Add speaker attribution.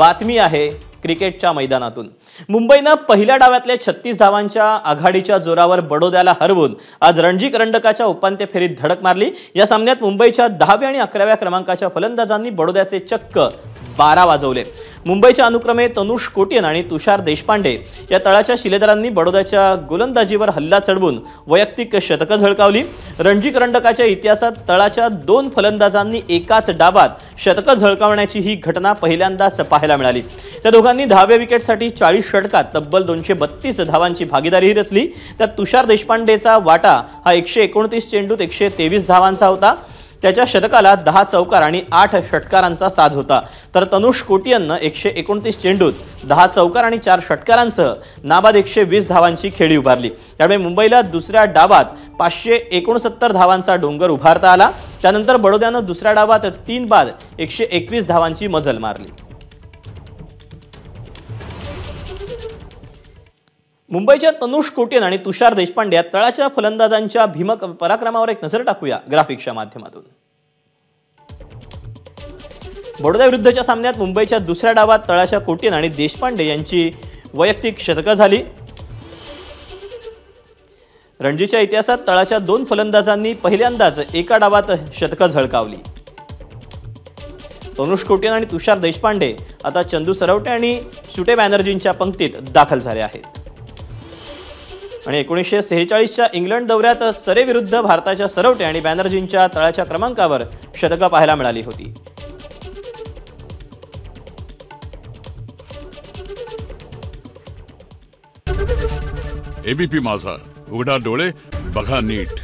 Speaker 1: बातमी आहे क्रिकेटच्या मैदानातून। मुंबईनं पहिल्या डावातल्या 36 धावांच्या आघाडीच्या जोरावर बडोद्याला हरवून आज रणजी करंडकाच्या उपांत्य फेरीत धडक मारली। या सामन्यात मुंबईच्या 10व्या आणि 11व्या क्रमांकाच्या फलंदाजांनी बडोद्याचे चक्क 12 वाजवले। मुंबईच्या अनुक्रमे तनुष कोटियन आणि तुषार देशपांडे या तळाच्या शिलेदारांनी बडोद्याच्या गोलंदाजीवर हल्ला चढवून वैयक्तिक शतकं झळकावली। रणजी करंडकाच्या इतिहासात तळाच्या 2 फलंदाजांनी एकाच डावात शतकं झळकावण्याची ही घटना पहिल्यांदाच पाहायला मिळाली। त्या दोघांनी 10व्या विकेटसाठी 40 षटकात तब्बल 232 धावांची भागीदारी रचली। त्यात तुषार देशपांडेचा वाटा हा 129 चेंडूत 123 धावांचा होता। त्याच्या शतकाला 10 चौकार आणि 8 षटकारांचा साज होता। तर तनुष कोटियननं 129 चेंडूत 10 चौकार आणि 4 षटकारांसह नाबाद 120 धावांची खेळी उभारली। त्यामुळे मुंबईला दुसऱ्या डावात 569 धावांचा डोंगर उभारता आला। त्यानंतर बडोद्यानं दुसऱ्या डावात 3 बाद 121 धावांची मजल मारली। मुंबईच्या तनुष कोटियन आणि तुषार देशपांडे या तळाच्या फलंदाजांच्या भीमक पराक्रमावर एक नजर टाकूया ग्राफिक्सच्या माध्यमातून। बडोदा विरुद्धच्या सामन्यात मुंबईच्या दुसऱ्या डावात तळाच्या कोटियन आणि देशपांडे यांची वैयक्तिक शतकं झाली। रणजीच्या इतिहासात तळाच्या 2 फलंदाजांनी पहिल्यांदाच एका डावात शतकं झळकावली। तनुष कोटियन आणि तुषार देशपांडे आता चंदू सरवटे आणि सुटे बॅनर्जींच्या पंक्तीत दाखल झाले आहेत। आणि 1946च्या इंग्लंड दौऱ्यात सरे विरुद्ध भारताच्या सरवटे आणि बॅनर्जींच्या तळाच्या क्रमांकावर शतकं पाहायला मिळाली होती।
Speaker 2: एबीपी माझा, उघडा डोळे बघा नीट।